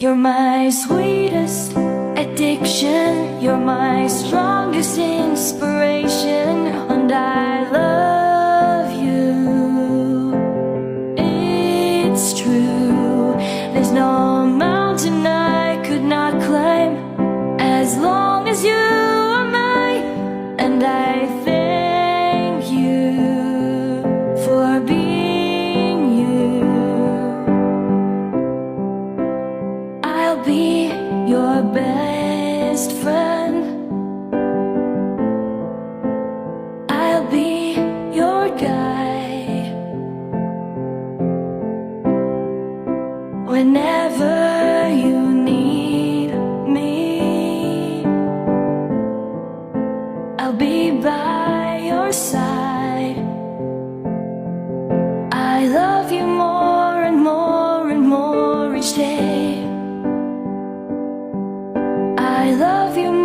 You're my sweetest addiction, you're my strongest inspiration, and I love you. It's true, there's no mountain I could not climb as long as you are mine, and I thank you for being you. I'll be your best friend, I'll be your guide whenever you need me. I'll be by your side. I love you more and more and more each day. I love you more.